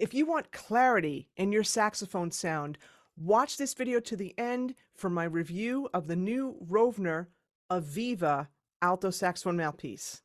If you want clarity in your saxophone sound, watch this video to the end for my review of the new Rovner Aviva Alto Saxophone Mouthpiece.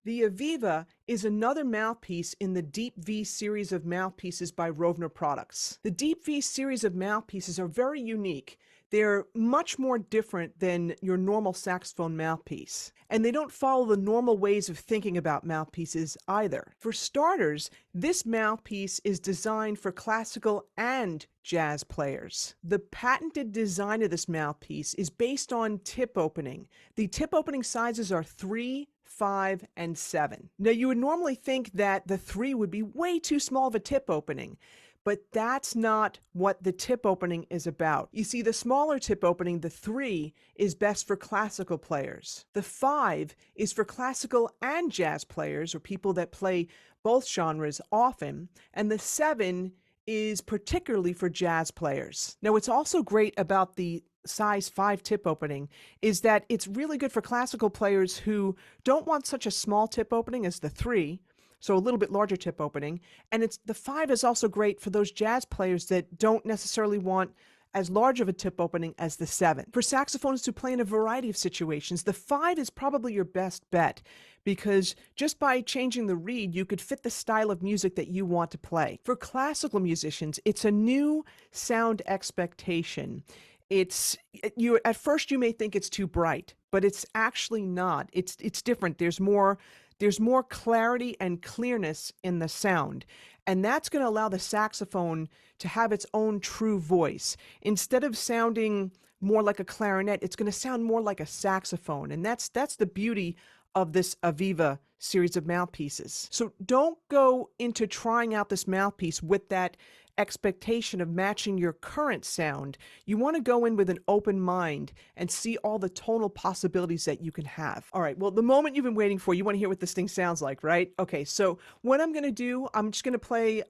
The Aviva is another mouthpiece in the Deep V series of mouthpieces by Rovner Products. The Deep V series of mouthpieces are very unique. They're much more different than your normal saxophone mouthpiece. And they don't follow the normal ways of thinking about mouthpieces either. For starters, this mouthpiece is designed for classical and jazz players. The patented design of this mouthpiece is based on tip opening. The tip opening sizes are 3, 5, and 7. Now, you would normally think that the 3 would be way too small of a tip opening, but that's not what the tip opening is about. You see, the smaller tip opening, the 3, is best for classical players. The 5 is for classical and jazz players, or people that play both genres often, and the 7 is particularly for jazz players. Now, what's also great about the size 5 tip opening is that it's really good for classical players who don't want such a small tip opening as the 3, so a little bit larger tip opening. And the 5 is also great for those jazz players that don't necessarily want as large of a tip opening as the 7. For saxophonists who play in a variety of situations, the 5 is probably your best bet, because just by changing the reed, you could fit the style of music that you want to play. For classical musicians, it's a new sound expectation. At first you may think it's too bright, but it's actually not. It's different. There's more clarity and clearness in the sound. And that's going to allow the saxophone to have its own true voice. Instead of sounding more like a clarinet, it's going to sound more like a saxophone. And that's the beauty of this Aviva series of mouthpieces. So don't go into trying out this mouthpiece with that expectation of matching your current sound. You want to go in with an open mind and see all the tonal possibilities that you can have. All right, well, the moment you've been waiting for, you want to hear what this thing sounds like, right? Okay, so what I'm going to do, I'm just going to play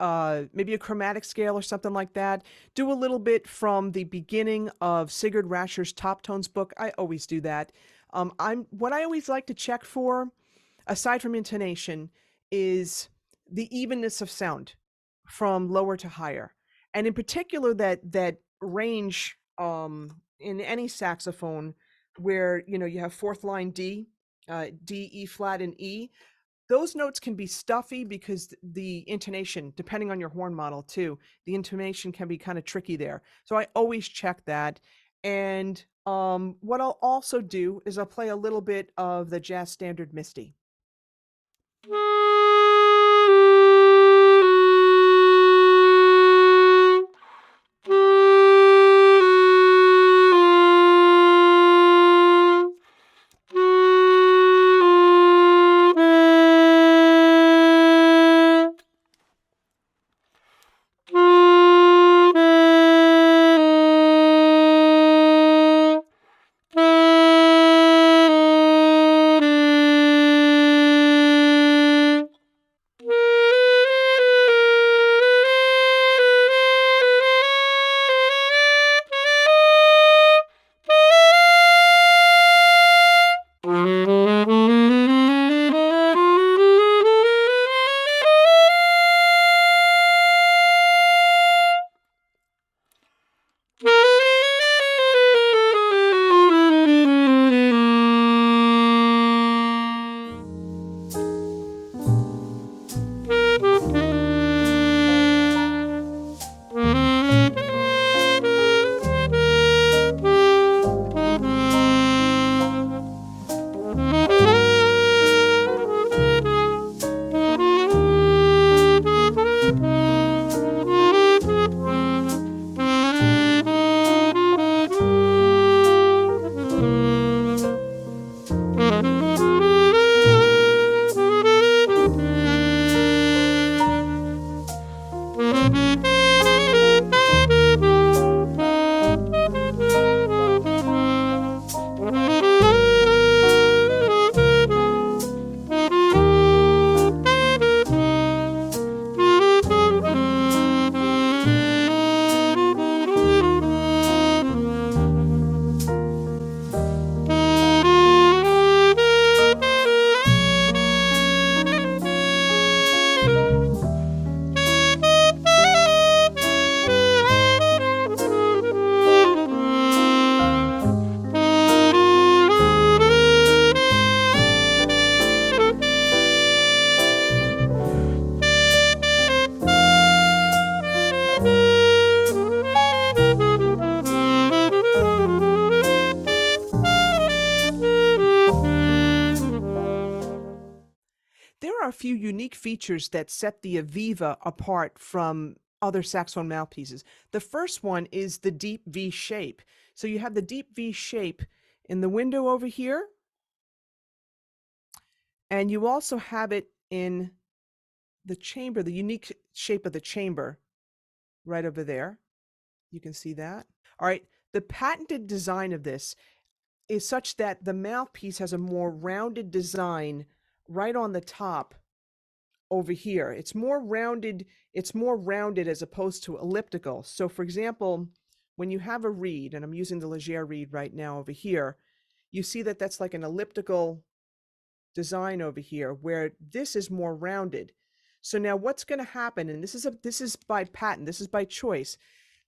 maybe a chromatic scale or something like that, do a little bit from the beginning of Sigurd Rasher's Top Tones book. I always do that. What I always like to check for, aside from intonation, is the evenness of sound from lower to higher, and in particular that range in any saxophone where you have fourth line D, D, E flat, and E. Those notes can be stuffy because the intonation, depending on your horn model too, the intonation can be kind of tricky there. So I always check that. And what I'll also do is I'll play a little bit of the jazz standard Misty. few unique features that set the Aviva apart from other saxophone mouthpieces. The first one is the deep V shape. So you have the deep V shape in the window over here, and you also have it in the chamber, the unique shape of the chamber right over there. You can see that. All right, the patented design of this is such that the mouthpiece has a more rounded design right on the top over here. It's more rounded as opposed to elliptical. So for example, when you have a reed, and I'm using the Rasher reed right now over here, you see that that's like an elliptical design over here, where this is more rounded. So now what's going to happen, and this is by patent, this is by choice,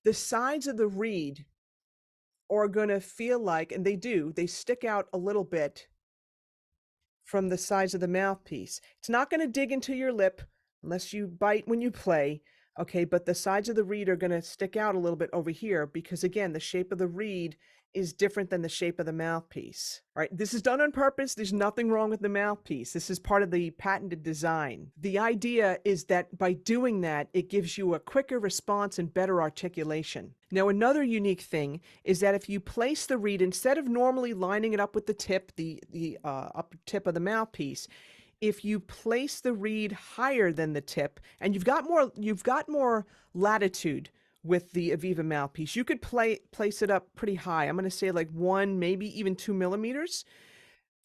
the sides of the reed are going to feel like, and they stick out a little bit from the sides of the mouthpiece. It's not going to dig into your lip unless you bite when you play, okay, but the sides of the reed are going to stick out a little bit over here because, again, the shape of the reed is different than the shape of the mouthpiece. All right, this is done on purpose. There's nothing wrong with the mouthpiece. This is part of the patented design. The idea is that by doing that, it gives you a quicker response and better articulation. Now, another unique thing is that if you place the reed, instead of normally lining it up with the tip, the upper tip of the mouthpiece, if you place the reed higher than the tip, and you've got more latitude with the Aviva mouthpiece, you could place it up pretty high. I'm going to say like 1, maybe even 2 millimeters.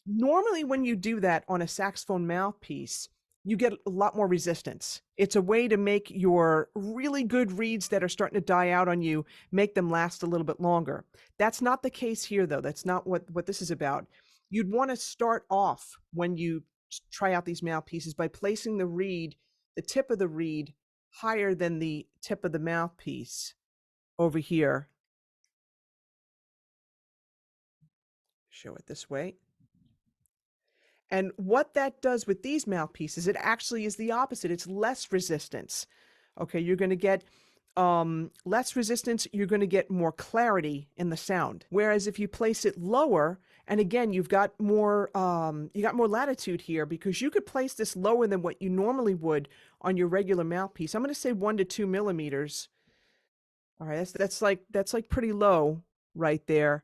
Normally, when you do that on a saxophone mouthpiece, you get a lot more resistance. It's a way to make your really good reeds that are starting to die out on you, make them last a little bit longer. That's not the case here, though. That's not what this is about. You'd want to start off when you try out these mouthpieces by placing the tip of the reed, higher than the tip of the mouthpiece over here. Show it this way. And what that does with these mouthpieces, it actually is the opposite. It's less resistance. Okay, you're going to get less resistance, you're going to get more clarity in the sound. Whereas if you place it lower, and again, you got more latitude here, because you could place this lower than what you normally would on your regular mouthpiece. I'm going to say 1 to 2 millimeters. All right, that's like pretty low right there.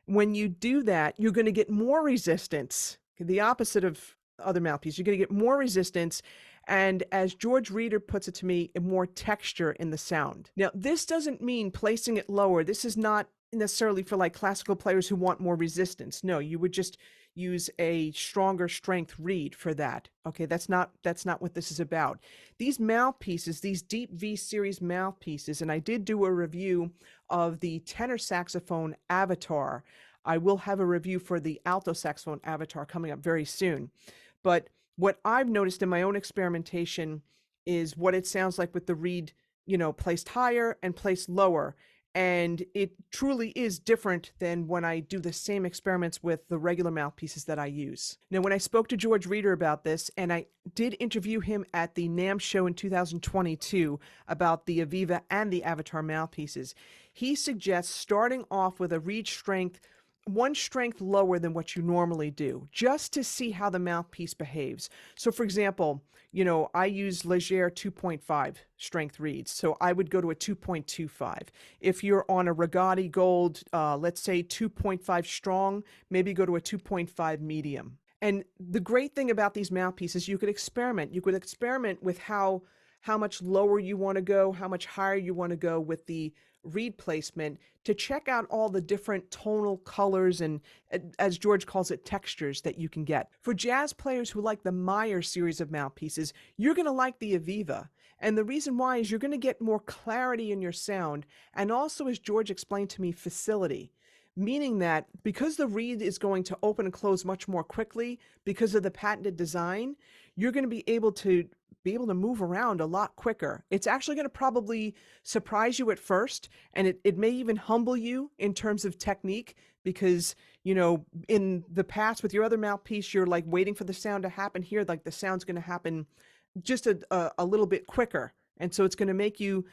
When you do that, you're going to get more resistance. The opposite of other mouthpieces, you're going to get more resistance, and as George Reeder puts it to me, more texture in the sound. Now, this doesn't mean placing it lower. This is not necessarily for like classical players who want more resistance. No, you would just use a stronger strength reed for that. Okay, that's not what this is about. These mouthpieces, these deep V series mouthpieces, and I did do a review of the tenor saxophone Avatar. I will have a review for the alto saxophone Avatar coming up very soon. But what I've noticed in my own experimentation is what it sounds like with the reed, placed higher and placed lower. And it truly is different than when I do the same experiments with the regular mouthpieces that I use. Now, when I spoke to George Reeder about this, and I did interview him at the NAMM show in 2022 about the Aviva and the Avatar mouthpieces, he suggests starting off with a reed strength 1 strength lower than what you normally do, just to see how the mouthpiece behaves. So for example, I use Rasher 2.5 strength reeds, so I would go to a 2.25. If you're on a Regati Gold, let's say 2.5 strong, maybe go to a 2.5 medium. And the great thing about these mouthpieces, you could experiment. You could experiment with how much lower you want to go, how much higher you want to go with the reed placement, to check out all the different tonal colors and, as George calls it, textures that you can get. For jazz players who like the Meyer series of mouthpieces, you're going to like the Aviva. And the reason why is you're going to get more clarity in your sound, and also, as George explained to me, facility. Meaning that because the reed is going to open and close much more quickly because of the patented design, you're going to be able to move around a lot quicker. It's actually going to probably surprise you at first, and it may even humble you in terms of technique, because, in the past with your other mouthpiece, you're like waiting for the sound to happen. Here, like the sound's going to happen just a little bit quicker. And so it's going to make you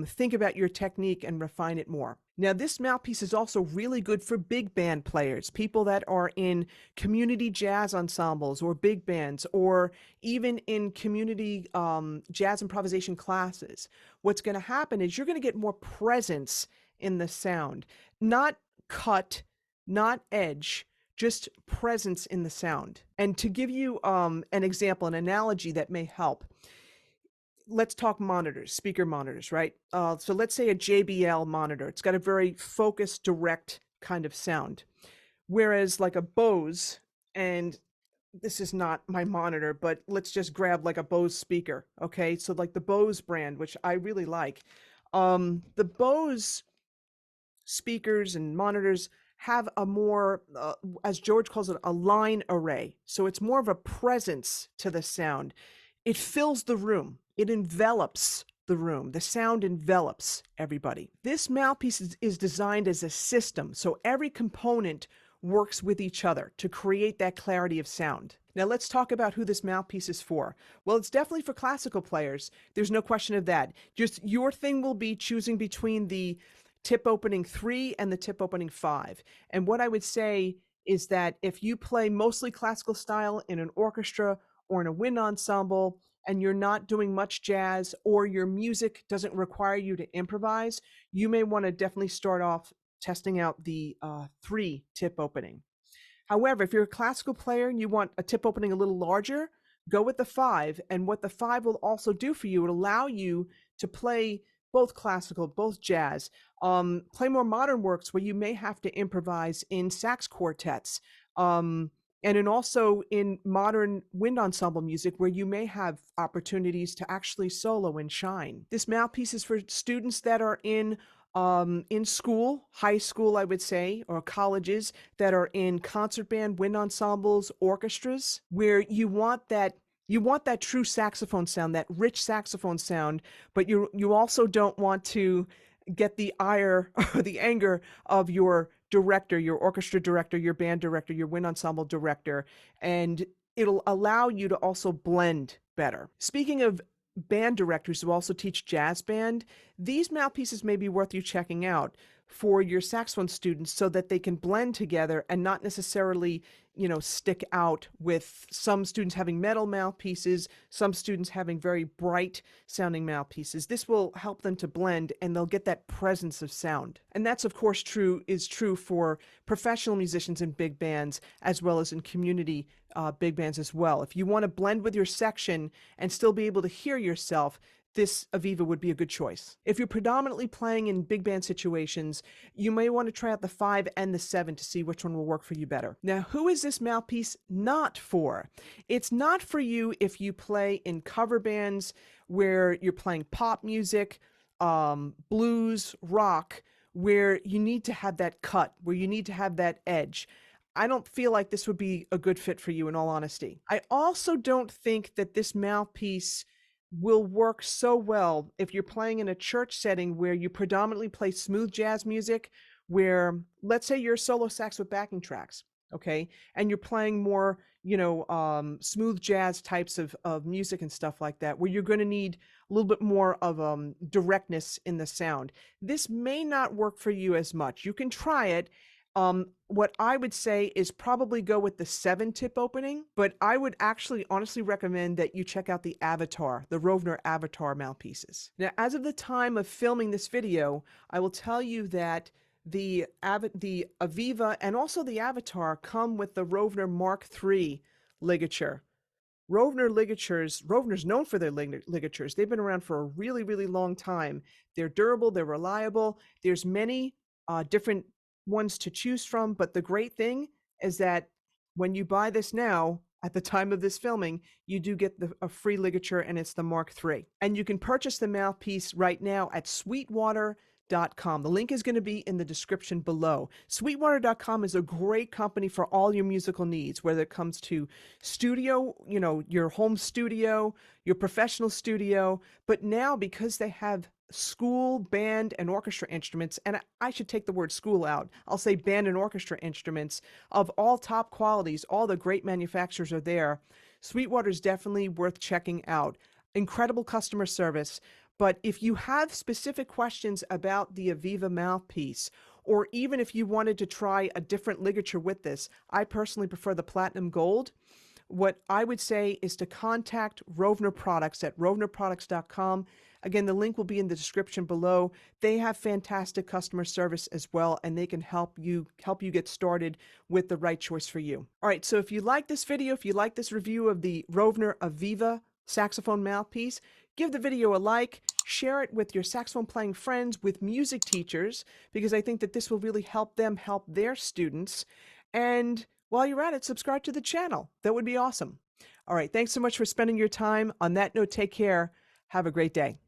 think about your technique and refine it more. Now, this mouthpiece is also really good for big band players, people that are in community jazz ensembles or big bands, or even in community jazz improvisation classes. What's going to happen is you're going to get more presence in the sound, not cut, not edge, just presence in the sound. And to give you an example, an analogy that may help, let's talk monitors, speaker monitors, right? So let's say a JBL monitor. It's got a very focused, direct kind of sound. Whereas like a Bose, and this is not my monitor, but let's just grab like a Bose speaker, okay? So like the Bose brand, which I really like. The Bose speakers and monitors have a more, as George calls it, a line array. So it's more of a presence to the sound. It fills the room. It envelops the room. The sound envelops everybody. This mouthpiece is designed as a system, so every component works with each other to create that clarity of sound. Now let's talk about who this mouthpiece is for. Well, it's definitely for classical players. There's no question of that. Just your thing will be choosing between the tip opening 3 and the tip opening 5. And what I would say is that if you play mostly classical style in an orchestra or in a wind ensemble, and you're not doing much jazz, or your music doesn't require you to improvise, you may want to definitely start off testing out the 3 tip opening. However, if you're a classical player and you want a tip opening a little larger, go with the 5. And what the 5 will also do for you, it'll allow you to play both classical, both jazz, play more modern works where you may have to improvise in sax quartets, and also in modern wind ensemble music where you may have opportunities to actually solo and shine. This mouthpiece is for students that are in school, high school, I would say, or colleges that are in concert band, wind ensembles, orchestras, where you want that true saxophone sound, that rich saxophone sound, but you also don't want to get the ire or the anger of your director, your orchestra director, your band director, your wind ensemble director, and it'll allow you to also blend better. Speaking of band directors who also teach jazz band, these mouthpieces may be worth you checking out for your saxophone students so that they can blend together and not necessarily, stick out with some students having metal mouthpieces, some students having very bright sounding mouthpieces. This will help them to blend and they'll get that presence of sound. And that's of course true for professional musicians in big bands as well as in community big bands as well. If you want to blend with your section and still be able to hear yourself, this Aviva would be a good choice. If you're predominantly playing in big band situations, you may want to try out the 5 and the 7 to see which one will work for you better. Now, who is this mouthpiece not for? It's not for you if you play in cover bands where you're playing pop music, blues, rock, where you need to have that cut, where you need to have that edge. I don't feel like this would be a good fit for you, in all honesty. I also don't think that this mouthpiece will work so well if you're playing in a church setting where you predominantly play smooth jazz music, where let's say you're a solo sax with backing tracks, okay, and you're playing more smooth jazz types of music and stuff like that, where you're going to need a little bit more of directness in the sound. This may not work for you as much. You can try it. What I would say is probably go with the 7 tip opening, but I would actually honestly recommend that you check out the Rovner Avatar mouthpieces. Now, as of the time of filming this video, I will tell you that the Aviva and also the Avatar come with the Rovner Mark III ligature. Rovner's known for their ligatures. They've been around for a really, really long time. They're durable, they're reliable. There's many different ones to choose from, but the great thing is that when you buy this now, at the time of this filming, you do get a free ligature, and it's the Mark III. And you can purchase the mouthpiece right now at sweetwater.com. The link is going to be in the description below. Sweetwater.com is a great company for all your musical needs, whether it comes to studio, your home studio, your professional studio. But now, because they have school, band, and orchestra instruments, and I should take the word school out, I'll say band and orchestra instruments of all top qualities, all the great manufacturers are there. Sweetwater is definitely worth checking out. Incredible customer service. But if you have specific questions about the Aviva mouthpiece, or even if you wanted to try a different ligature with this, I personally prefer the Platinum Gold. What I would say is to contact Rovner Products at rovnerproducts.com. Again, the link will be in the description below. They have fantastic customer service as well, and they can help you get started with the right choice for you. All right, so if you like this video, if you like this review of the Rovner Aviva saxophone mouthpiece, give the video a like, share it with your saxophone playing friends, with music teachers, because I think that this will really help them help their students. And while you're at it, subscribe to the channel. That would be awesome. All right, thanks so much for spending your time. On that note, take care. Have a great day.